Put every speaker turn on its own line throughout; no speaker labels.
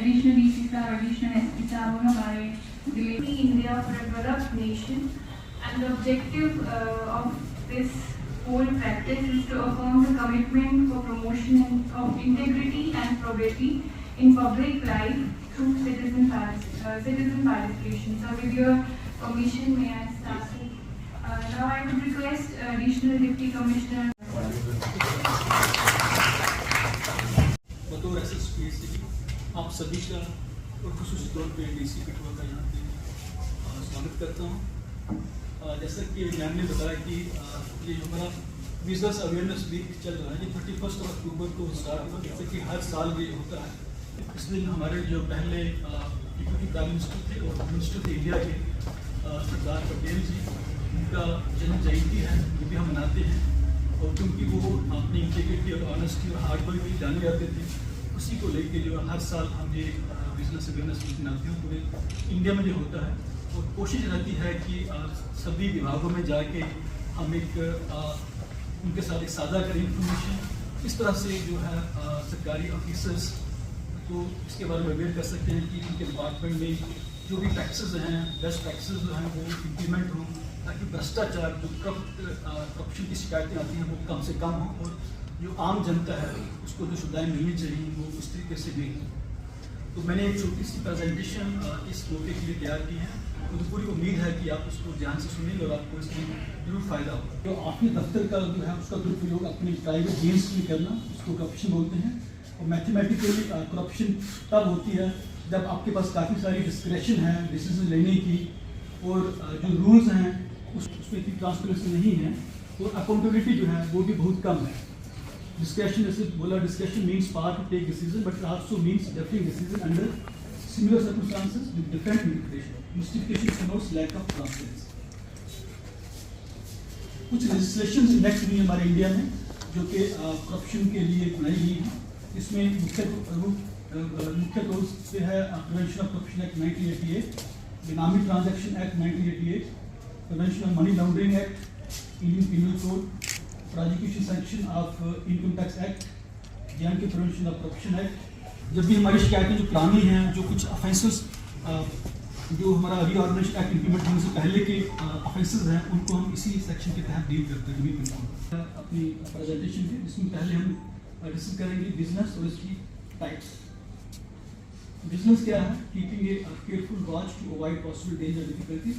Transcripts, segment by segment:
additional ECSAR, additional SPSAR होगा हमारे delivering India for a developed nation, and the objective of this whole practice is to affirm the commitment for promotion of integrity and probity in public life through citizen participation. So with your permission, may I start? Now I would request Additional Deputy Commissioner.
बतौर SSPSC आप सभी का और ख़ुसूसी तौर पे DC Kathua का यहाँ पे स्वागत करता हूँ। जैसा कि मैम ने बताया कि ये हमारा बिजनेस अवेयरनेस वीक चल रहा है, ये 31 अक्टूबर को स्टार्ट हुआ। जैसे कि हर साल ये होता है। इस दिन हमारे जो पहले डिप्टी प्राइम मिनिस्टर थे और होम मिनिस्टर थे इंडिया के, सरदार पटेल जी, उनका जन्म जयंती है, ये भी हम मनाते हैं। और क्योंकि वो अपनी इंटीग्रिटी और ऑनेस्टी और हार्ड वर्क भी जाने जाते थे, उसी को लेके जो हर साल हम ये बिजनेस अवेयरनेस वीक मनाते हैं। पूरे इंडिया में जो होता है और कोशिश रहती है कि सभी विभागों में जाके हम एक उनके साथ एक साझा करें इंफॉर्मेशन। इस तरह से जो है सरकारी ऑफिसर्स को इसके बारे में अवेयर कर सकते हैं कि उनके डिपार्टमेंट में जो भी प्रैक्टिसेस हैं, बेस्ट प्रैक्टिसेस जो हैं वो इम्प्लीमेंट हों, ताकि भ्रष्टाचार जो करप्शन की शिकायतें आती हैं वो कम से कम हों और जो आम जनता है उसको जो सुविधाएँ मिलनी चाहिए वो उस तरीके से भी हों। तो मैंने एक छोटी सी प्रेजेंटेशन इस मौके के लिए तैयार की है। मुझे पूरी उम्मीद है कि आप उसको ध्यान से सुनेंगे और आपको इसमें जरूर फायदा होगा। तो आपके दफ्तर का जो है उसका दुरुपयोग अपने प्राइवेट गेम्स में करना, उसको करप्शन बोलते हैं। और मैथमेटिकली करप्शन तब होती है जब आपके पास काफ़ी सारी डिस्क्रेशन है डिसीजन लेने की, और जो रूल्स हैं उसमें इतनी ट्रांसपेरेंसी नहीं है, और अकाउंटेबिलिटी जो है वो भी बहुत कम है। डिस्क्रेशन जैसे बोला, discretion means power to take decision, but also means differing decision under similar circumstances with different interpretation. Justification connotes lack of transparency. कुछ लेजिस्लेशंस नेक्स्ट हुई हमारे इंडिया में जो कि करप्शन के लिए बनाई गई है। इसमें मुख्य तौर से है prevention of corruption act 1988, benami transaction act 1988, prevention of money laundering act, Indian penal code, prosecution section of income tax act, J&K prevention of corruption act. जब भी हमारी शिकायतें जो पुरानी हैं, जो कुछ ऑफेंसेस जो हमारा रीऑर्गेनाइजेशन एक्ट इम्प्लीमेंट होने से पहले के ऑफेंसेस हैं, उनको हम इसी सेक्शन के तहत डील करते हैं। अपनी प्रेजेंटेशन में इसमें पहले हम डिस्कस करेंगे बिजनेस और इसकी टाइप्स। बिजनेस क्या है? Keeping a careful watch to avoid possible danger difficulties.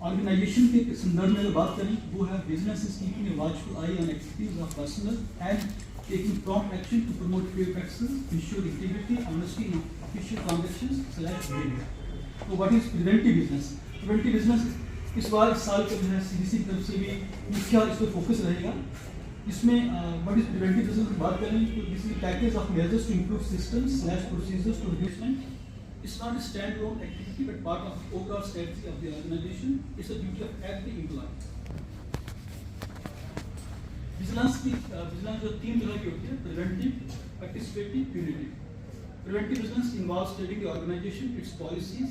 Organisation के संदर्भ में अगर बात करें, वो है business is keeping a watchful eye on activities of personal and taking prompt action to promote fair practices, ensure integrity, honesty in official transactions/behavior. So what is preventive business? Preventive business इस बार इस साल के जो है CBC की तरफ से भी मुख्य इस पर फोकस रहेगा। इसमें what is preventive business की बात करें तो this is a package of measures to improve systems/procedures to reduce crime. It's not a standalone activity but part of the overall strategy of the organization. It's a duty of every employee. Vigilance जो तीन तरह की होती है, preventive, participative, punitive. Preventive vigilance involves studying the organisation, its policies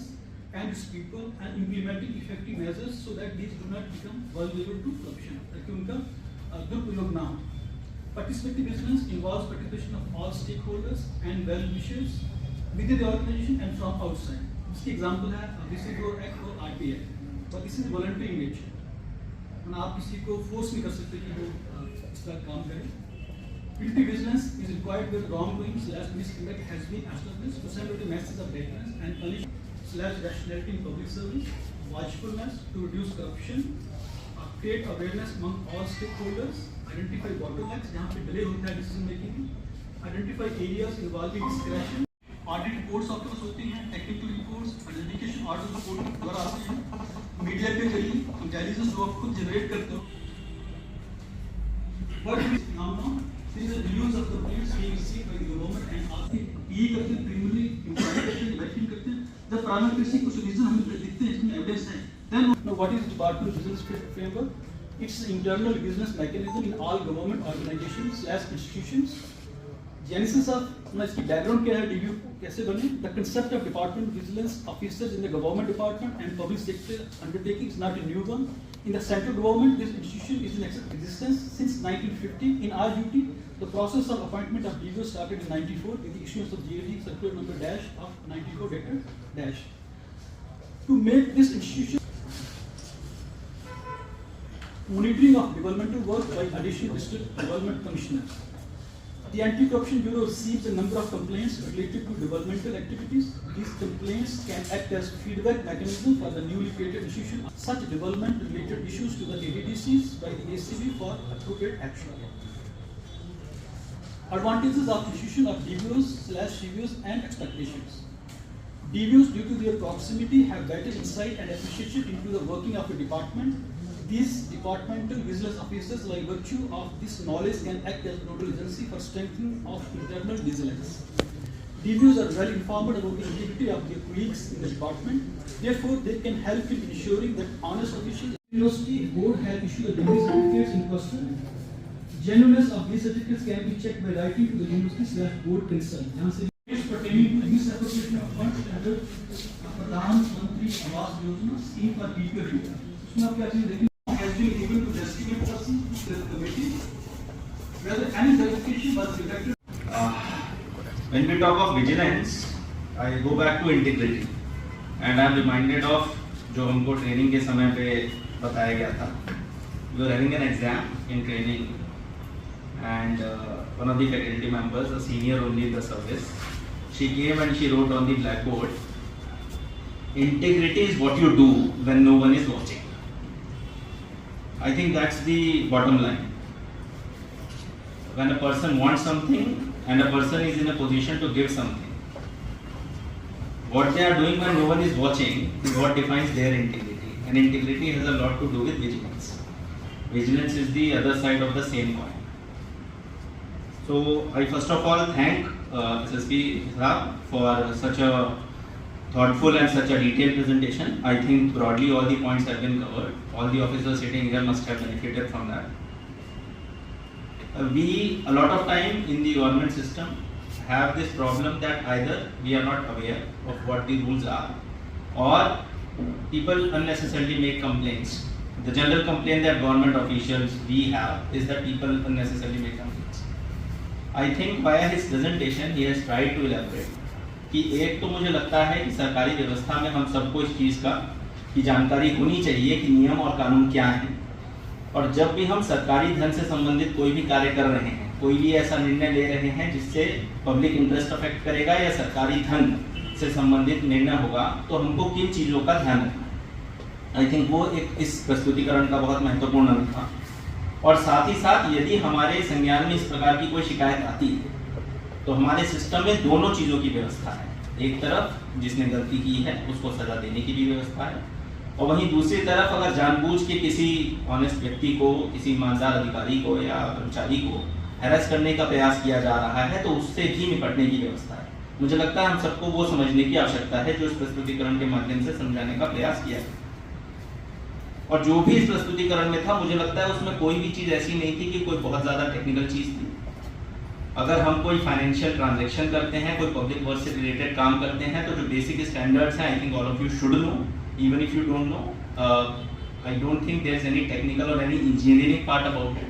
and its people and implementing effective measures so that these do not become vulnerable to corruption, ताकि उनका दुरुपयोग ना हो। Participative vigilance involves participation of all stakeholders and well wishers with the organisation and from outside. इसके example है whistleblower act और RT act, और this is voluntary in nature. आप किसी को फोर्स नहीं कर सकते कि वो इसका काम करें। Punitive vigilance is required where wrongdoing/misconduct has been established to send out a message of deterrence and punishment/rationality in public service, watchfulness to reduce corruption, create awareness among all stakeholders, identify bottlenecks जहाँ पे delay होता है decision making, identify areas involving discretion, audit reports आपके पास होती हैं, technical reports, adjudication orders report द्वारा आते हैं, मीडिया के जरिए इंटेलिजेंस जो आप खुद जनरेट करते हो। What is phenomenon? This is the use of the complaints being received by the government and asking ये करते हैं, preliminary inquiry करते हैं, vetting करते हैं। जब प्रारंभ किसी कुछ रीजन हमें दिखते हैं, इसमें एविडेंस है, then now what is Department of Business Framework? It's an internal business mechanism in all government organizations/institutions. Genesis of इसकी बैकग्राउंड क्या है, रिव्यू कैसे बने? The concept of department vigilance officers in the government department and public sector undertaking is not a new one. In the central government, this institution is in existence since 1950. In our duty, The process of appointment of DVO started in 94 with the issuance of GAD circular number dash of 94 dash. To make this institution monitoring of developmental work by additional district development commissioners. The Anti-Corruption Bureau receives a number of complaints related to developmental activities. These complaints can act as feedback mechanism for the newly created institution. Such development-related issues to the ADDCs by the ACB for appropriate action. Advantages of institution of DVOs/CVOs and expectations. DVOs, due to their proximity, have better insight and appreciation into the working of a department. These departmental vigilance officers, by virtue of this knowledge, can act as nodal agency for strengthening of internal vigilance. DVOs are well informed about the integrity of their colleagues in the department. Therefore, they can help in ensuring that honest officials. University board has issued a degree certificates in question. Genuineness of these certificates can be checked by writing to the university/board concerned. Pertaining to use appropriation of funds under Pradhan Mantri Awas Yojana scheme for PPF. उसमें आप क्या चीज़ has been able to justify person to the committee whether any verification was conducted.
When we talk of vigilance, I go back to integrity, and I am reminded of जो हमको training के समय पे बताया गया था. We were having an exam in training, and one of the faculty members, a senior only in the service, she came and she wrote on the blackboard, "Integrity is what you do when no one is watching." I think that's the bottom line. When a person wants something and a person is in a position to give something, what they are doing when no one is watching is what defines their integrity. And integrity has a lot to do with vigilance. Vigilance is the other side of the same coin. So I first of all thank SSP Saab for such a thoughtful and such a detailed presentation. I think broadly all the points have been covered. All the officers sitting here must have benefited from that. We, a lot of time in the government system, have this problem that either we are not aware of what the rules are, or people unnecessarily make complaints. The general complaint that government officials we have is that people unnecessarily make complaints. I think via his presentation he has tried to elaborate कि एक तो मुझे लगता है कि सरकारी व्यवस्था में हम सबको इस चीज़ का की जानकारी होनी चाहिए कि नियम और कानून क्या हैं, और जब भी हम सरकारी धन से संबंधित कोई भी कार्य कर रहे हैं, कोई भी ऐसा निर्णय ले रहे हैं जिससे पब्लिक इंटरेस्ट अफेक्ट करेगा या सरकारी धन से संबंधित निर्णय होगा, तो हमको किन चीज़ों का ध्यान रखना है. आई थिंक वो एक इस प्रस्तुतिकरण का बहुत महत्वपूर्ण अंग था. और साथ ही साथ यदि हमारे संज्ञान में इस प्रकार की कोई शिकायत आती है तो हमारे सिस्टम में दोनों चीज़ों की व्यवस्था है. एक तरफ जिसने गलती की है उसको सजा देने की भी व्यवस्था है, और वहीं दूसरी तरफ अगर जानबूझ के किसी ऑनेस्ट व्यक्ति को, किसी ईमानदार अधिकारी को या कर्मचारी को हैरेस करने का प्रयास किया जा रहा है तो उससे भी निपटने की व्यवस्था है. मुझे लगता है हम सबको वो समझने की आवश्यकता है जो इस प्रस्तुतिकरण के माध्यम से समझाने का प्रयास किया है. और जो भी इस प्रस्तुतिकरण में था, मुझे लगता है उसमें कोई भी चीज़ ऐसी नहीं थी कि कोई बहुत ज़्यादा टेक्निकल चीज़ थी. अगर हम कोई फाइनेंशियल ट्रांजैक्शन करते हैं, कोई पब्लिक वर्क से रिलेटेड काम करते हैं, तो जो बेसिक स्टैंडर्ड्स हैं, I think all of you should know, even if you don't know. I don't think there is any technical or any engineering part about it.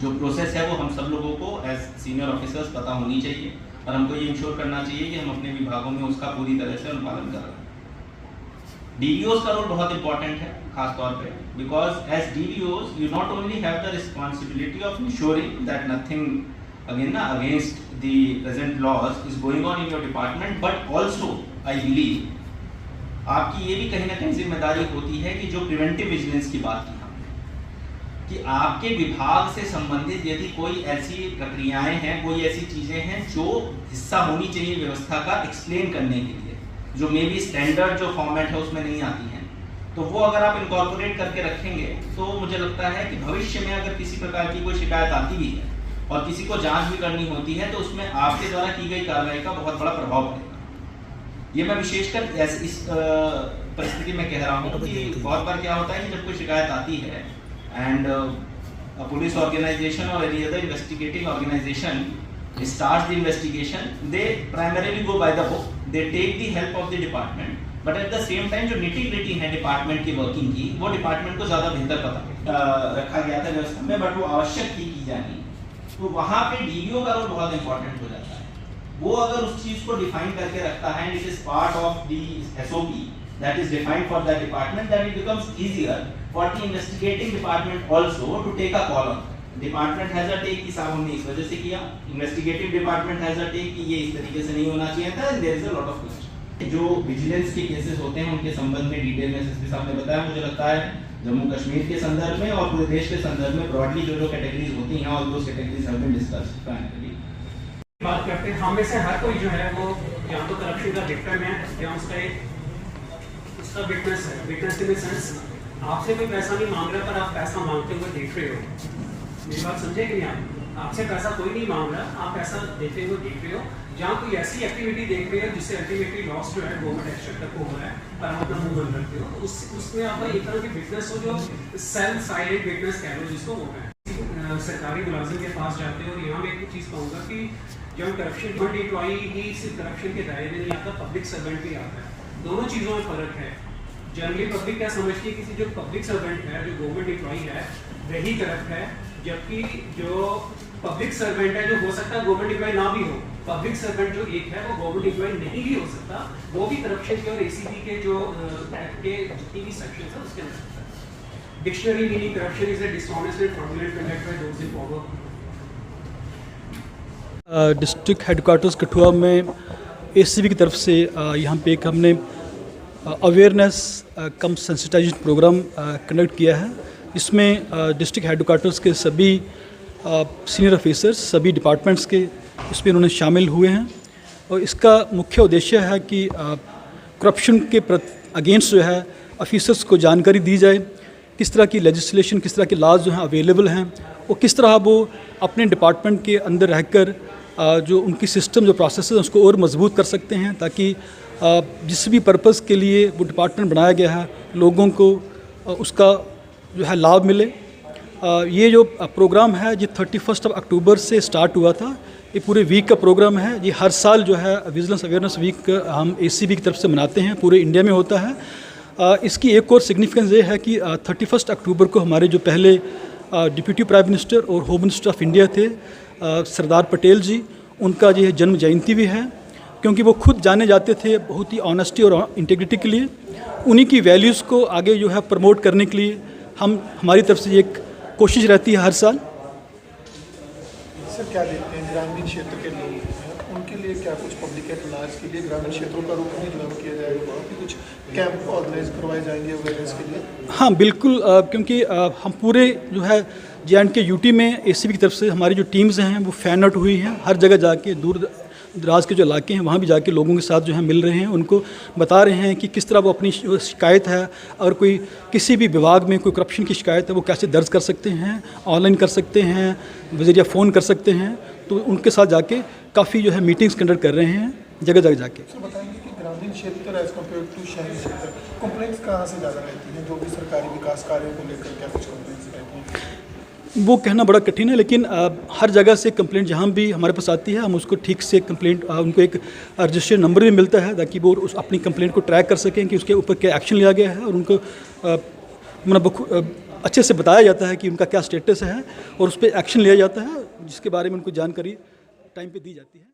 जो प्रोसेस है वो हम सब लोगों को एज सीनियर ऑफिसर्स पता होनी चाहिए, और हमको ये इंश्योर करना चाहिए कि हम अपने विभागों में उसका पूरी तरह से अनुपालन कर रहे हैं. DVOs का रोल बहुत इंपॉर्टेंट है, खास तौर पे, because as DVOs you not only have the responsibility of ensuring that nothing against the present laws is going on in your department, but also I believe आपकी ये भी कहीं ना कहीं जिम्मेदारी होती है कि जो प्रिवेंटिव विजिलेंस की बात की हमने, कि आपके विभाग से संबंधित यदि कोई ऐसी प्रक्रियाएं हैं, कोई ऐसी चीजें हैं जो हिस्सा होनी चाहिए व्यवस्था का एक्सप्लेन करने के लिए, जो मे बी स्टैंडर्ड जो फॉर्मेट है उसमें नहीं आती हैं, तो वो अगर आप इनकॉर्पोरेट करके रखेंगे तो मुझे लगता है कि भविष्य में अगर किसी प्रकार की कोई शिकायत आती भी है और किसी को जांच भी करनी होती है तो उसमें आपके द्वारा की गई कार्रवाई का बहुत बड़ा प्रभाव पड़ेगा. ये मैं विशेषकर इस परिस्थिति में कह रहा हूँ कि बहुत बार क्या होता है कि जब कोई शिकायत आती है एंड पुलिस ऑर्गेनाइजेशन और any other investigating organisation starts the investigation, they primarily go by the book, they take the help of the department, but at the same time जो nitty-gritty है डिपार्टमेंट की वर्किंग की, वो department को ज़्यादा बेहतर पता रखा गया था व्यवस्था में, बट वो आवश्यक थी की जानी. तो वहाँ पे डीवीओ का रोल बहुत इंपॉर्टेंट हो जाता है। वो अगर उस चीज को डिफाइन करके रखता है and it is part of the SOP that is defined for that department, then it becomes easier for the investigating department also to take a call on. Department has a take कि साहब हमने इस वजह से किया, investigative department has a take कि ये इस तरीके से नहीं होना चाहिए था, and there is a lot of question. जो विजिलेंस के केसेस होते हैं उनके संबंध में डिटेल में एसएसपी साहब ने बताया। मुझे लगता है जम्मू कश्मीर के संदर्भ में और पूरे देश के संदर्भ में ब्रॉडली जो कैटेगरीज होती हैं, all those categories have been discussed finally.
बात करते हैं, हम में से हर कोई जो है वो या तो करप्शन का विक्टिम है या उसका विटनेस है। विटनेस इन द सेंस आपसे कोई पैसा नहीं मांग रहा पर आप पैसा मांगते हुए देख रहे हो। मेरी बात समझे कि नहीं? आपसे पैसा कोई नहीं मांग रहा, आप पैसा देते हुए देख रहे हो। जहाँ कोई ऐसी एक्टिविटी देख रहे हो जिससे अल्टीमेटली लॉस जो है गवर्नमेंट एक्शन तक हो रहा है पर आप अपना मुंह बंद रखते हो, उसमें आपका एक तरह की विटनेस हो जो सेल्फ साइलेंट विटनेस कह लो जिसको वो है। सरकारी मुलाजिम के पास जाते हो और यहाँ मैं एक चीज़ कहूँगा कि जब करप्शन फंड एम्प्लॉई ही सिर्फ करप्शन के दायरे में नहीं आता, पब्लिक सर्वेंट भी आता है। दोनों चीज़ों में फ़र्क है। जनरली पब्लिक क्या समझती है, किसी जो पब्लिक सर्वेंट है, जो गवर्नमेंट एम्प्लॉई है, वही करप्ट है, जबकि जो पब्लिक सर्वेंट है जो हो सकता है गवर्नमेंट एम्प्लॉई ना भी हो, पब्लिक सर्वेंट जो एक है वो गवर्नमेंट एम्प्लॉई नहीं भी हो सकता, वो भी करप्शन के और एसीबी के जो एक्ट के जितनी भी सेक्शन है उसके अंदर। Dictionary meaning corruption is a dishonest and fraudulent conduct bye those in power.
District headquarters Kathua में एसीबी की तरफ से यहाँ पे एक हमने अवेयरनेस कम सेंसिटाइजेशन प्रोग्राम कंडक्ट किया है। इसमें डिस्ट्रिक्ट हेडक्वार्टर्स के सभी सीनियर ऑफिसर्स, सभी डिपार्टमेंट्स के इसमें उन्होंने शामिल हुए हैं और इसका मुख्य उद्देश्य है कि करप्शन के अगेंस्ट जो है ऑफिसर्स को जानकारी दी जाए, किस तरह की लेजिस्लेशन, किस तरह के लॉज जो हैं अवेलेबल हैं और किस तरह वो अपने डिपार्टमेंट के अंदर रहकर जो उनकी सिस्टम जो प्रोसेस है उसको और मजबूत कर सकते हैं, ताकि जिस भी पर्पज़ के लिए वो डिपार्टमेंट बनाया गया है लोगों को उसका जो है लाभ मिले। ये जो प्रोग्राम है ये 31 अक्टूबर से स्टार्ट हुआ था। ये पूरे वीक का प्रोग्राम है। ये हर साल जो है विजिलेंस अवेयरनेस वीक हम एसीबी की तरफ से मनाते हैं, पूरे इंडिया में होता है। इसकी एक और सिग्निफिकेंस ये है कि 31 अक्टूबर को हमारे जो पहले डिप्यूटी प्राइम मिनिस्टर और होम मिनिस्टर ऑफ इंडिया थे सरदार पटेल जी, उनका जो है जन्म जयंती भी है, क्योंकि वो खुद जाने जाते थे बहुत ही ऑनेस्टी और इंटीग्रिटी के लिए। उन्हीं की वैल्यूज़ को आगे जो है प्रमोट करने के लिए हमारी तरफ से एक कोशिश रहती है हर साल।
सर क्या देखते हैं ग्रामीण क्षेत्र के लोग हैं, उनके लिए क्या कुछ पब्लिक एट लार्ज के लिए ग्रामीण क्षेत्रों का रुख नहीं जो किया जाएगा, वहाँ पे कुछ कैंप ऑर्गेनाइज करवाए जाएंगे अवेयरनेस के लिए? हाँ
बिल्कुल, क्योंकि हम पूरे जो है JNK यूटी में एसीबी की तरफ से हमारी जो टीम्स हैं वो फैन आउट हुई हैं, हर जगह जाके दूर दराज के जो इलाके हैं वहाँ भी जाके लोगों के साथ जो है मिल रहे हैं, उनको बता रहे हैं कि किस तरह वो अपनी शिकायत है और कोई किसी भी विभाग में कोई करप्शन की शिकायत है वो कैसे दर्ज कर सकते हैं, ऑनलाइन कर सकते हैं, बजरिया फ़ोन कर सकते हैं। तो उनके साथ जाके काफ़ी जो है मीटिंग्स कंडक्ट कर रहे हैं जगह जगह जाके।
सर बताएंगे कि ग्रामीण क्षेत्र एज कम्पेयर टू शहरी क्षेत्र कंप्लेंट्स कहाँ से ज़्यादा रहती हैं, जो भी सरकारी विकास कार्यों को लेकर क्या कुछ कंप्लेंट्स रहती हैं?
वो कहना बड़ा कठिन है, लेकिन हर जगह से कंप्लेंट जहाँ भी हमारे पास आती है हम उसको ठीक से कंप्लेंट उनको एक रजिस्टर्ड नंबर भी मिलता है ताकि वो उस अपनी कंप्लेंट को ट्रैक कर सकें कि उसके ऊपर क्या एक्शन लिया गया है, और उनको मतलब अच्छे से बताया जाता है कि उनका क्या स्टेटस है और उस पर एक्शन लिया जाता है, जिसके बारे में उनको जानकारी टाइम पे दी जाती है।